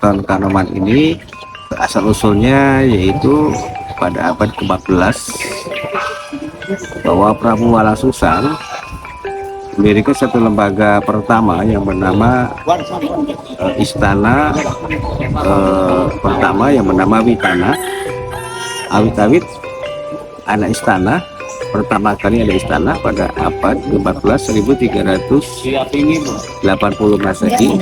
Keraton Kanoman ini asal usulnya yaitu pada abad ke-14 bahwa Prabu Walasusang mendirikan satu lembaga pertama yang bernama istana pertama yang bernama Witana. Awit-awit anak istana pertama kali ada istana pada abad ke-14 1380 Masehi,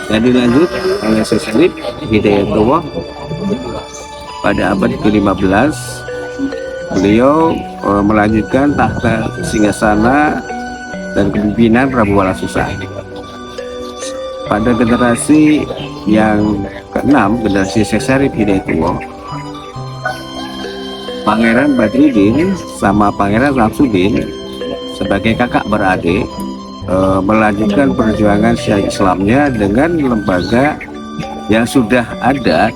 dan dilanjut oleh Syekh Hidayatullah pada abad ke-15. Beliau melanjutkan tahta singgasana dan kepemimpinan Prabu Walasusang. Pada generasi yang ke-6, generasi Syekh Hidayatullah, Pangeran Badruddin sama Pangeran Samsudin sebagai kakak beradik melanjutkan perjuangan Syiah Islamnya dengan lembaga yang sudah ada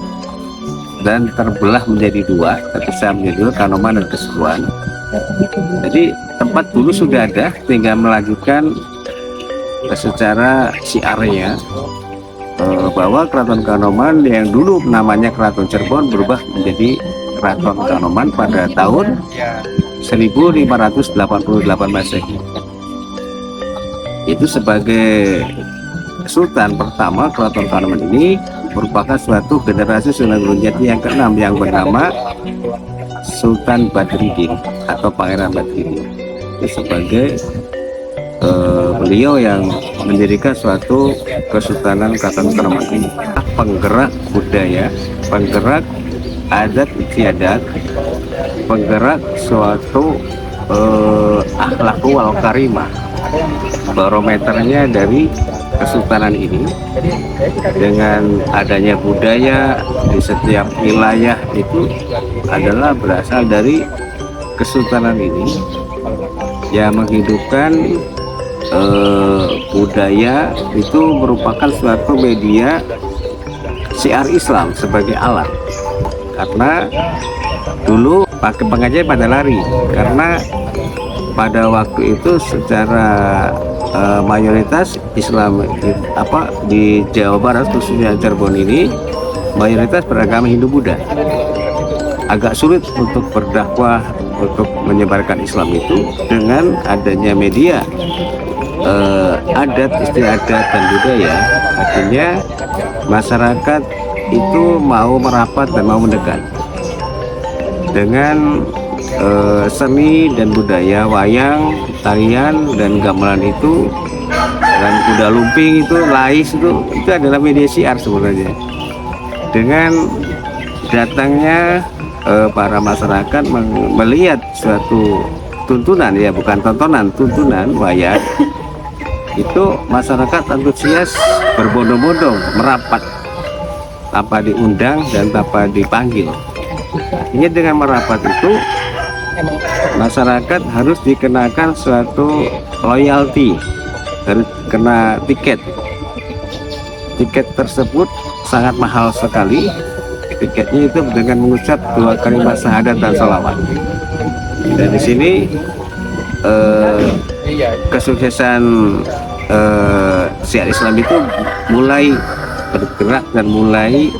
dan terbelah menjadi dua, terpisah menjadi dua, Kanoman dan Keseruan. Jadi tempat dulu sudah ada, tinggal melanjutkan secara syiarnya bahwa Keraton Kanoman yang dulu namanya Keraton Cirebon berubah menjadi Keraton Kanoman pada tahun 1588 Masehi. Itu sebagai Sultan pertama Keraton Kanoman ini merupakan suatu generasi Sunan Gunung Jati yang ke-6 yang bernama Sultan Badruddin atau Pangeran Badruddin. Itu sebagai beliau yang mendirikan suatu Kesultanan Keraton Kanoman ini. Penggerak budaya, penggerak adat istiadat, penggerak suatu akhlak wal karimah. Barometernya dari kesultanan ini dengan adanya budaya di setiap wilayah itu adalah berasal dari kesultanan ini yang menghidupkan budaya itu merupakan suatu media syiar Islam sebagai alat. Karena dulu pakai pengajian pada lari, karena pada waktu itu secara mayoritas Islam di Jawa Barat khususnya Cirebon ini mayoritas beragama Hindu Buddha. Agak sulit untuk berdakwah, untuk menyebarkan Islam itu dengan adanya media adat istiadat dan budaya. Akhirnya masyarakat itu mau merapat dan mau mendekat dengan seni dan budaya wayang, tarian dan gamelan itu, dan kuda lumping itu, lais itu adalah media syiar sebenarnya. Dengan datangnya para masyarakat melihat suatu tuntunan, ya bukan tontonan, tuntunan wayang, itu masyarakat antusias berbondong-bondong merapat tanpa diundang dan tanpa dipanggil. Artinya dengan merapat itu masyarakat harus dikenakan suatu loyalty, harus kena tiket. Tiket tersebut sangat mahal sekali. Tiketnya itu dengan mengucap 2 kalimat syahadat dan salawat. Dan di sini kesuksesan syiar Islam itu mulai bergerak dan mulai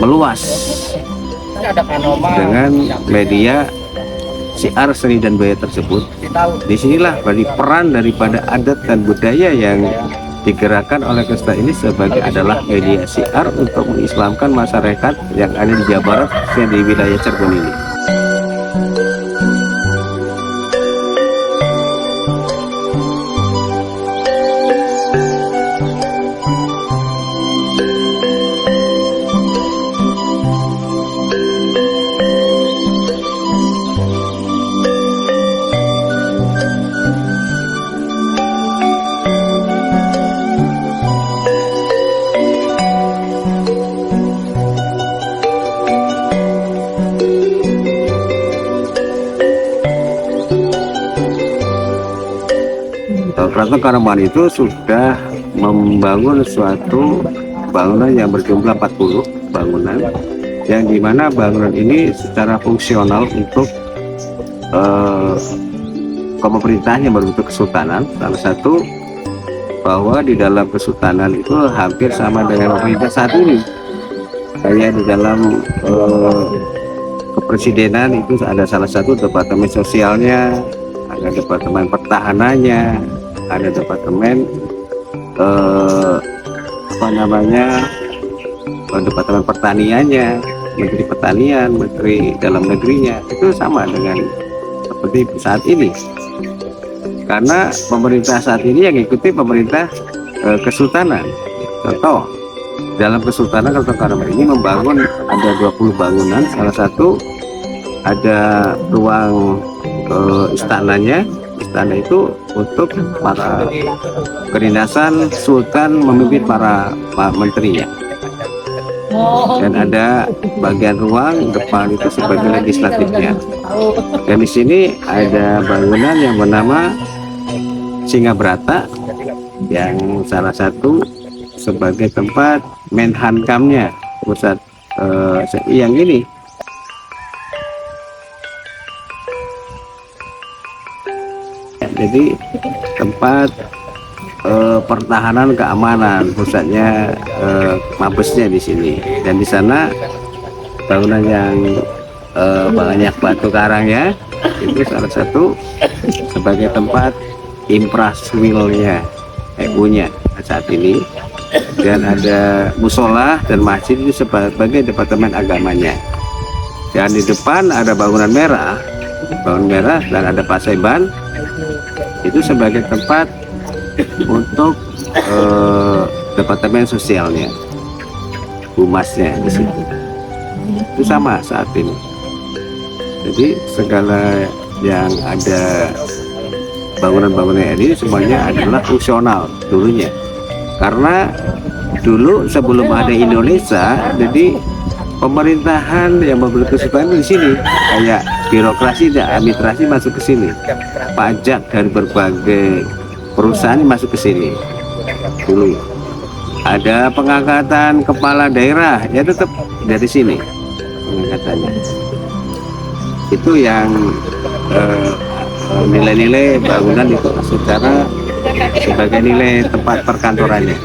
meluas dengan media syiar seni dan budaya tersebut. Disinilah berarti peran daripada adat dan budaya yang digerakkan oleh Kesta ini sebagai adalah media syiar untuk mengislamkan masyarakat yang ada di Jawa Barat, khususnya di wilayah Cirebon ini. Keraton Kanoman itu sudah membangun suatu bangunan yang berjumlah 40 bangunan, yang dimana bangunan ini secara fungsional untuk pemerintahan yang berbentuk kesultanan. Salah satu bahwa di dalam kesultanan itu hampir sama dengan pemerintah saat ini. Kayak di dalam kepresidenan itu ada salah satu departemen sosialnya, ada departemen pertahanannya, ada departemen apa namanya, departemen pertaniannya, menteri pertanian, menteri dalam negerinya, itu sama dengan seperti saat ini. Karena pemerintah saat ini yang ikuti pemerintah kesultanan. Contoh, dalam kesultanan Kartanegara ini membangun ada 20 bangunan, salah satu ada ruang istananya. Istana itu untuk para kedinasan sultan memimpin para menterinya. Dan ada bagian ruang depan itu sebagai legislatifnya. Dan di sini ada bangunan yang bernama Singabrata, yang salah satu sebagai tempat Menhankamnya, pusat yang ini. Jadi tempat pertahanan keamanan, pusatnya mabesnya di sini. Dan di sana bangunan yang banyak batu karangnya itu salah satu sebagai tempat impraswilnya EU-nya saat ini. Dan ada musola dan masjid itu sebagai departemen agamanya. Dan di depan ada bangunan merah dan ada Paseban itu sebagai tempat untuk departemen sosialnya, humasnya di situ. Itu sama saat ini. Jadi segala yang ada bangunan-bangunan ini semuanya adalah fungsional dulunya. Karena dulu sebelum ada Indonesia, jadi pemerintahan yang memiliki kesultanan di sini, kayak birokrasi dan administrasi masuk ke sini, pajak dari berbagai perusahaan masuk ke sini. Dulu ada pengangkatan kepala daerah, ya tetap dari sini pengangkatannya. Itu yang nilai-nilai bangunan itu secara sebagai nilai tempat perkantorannya.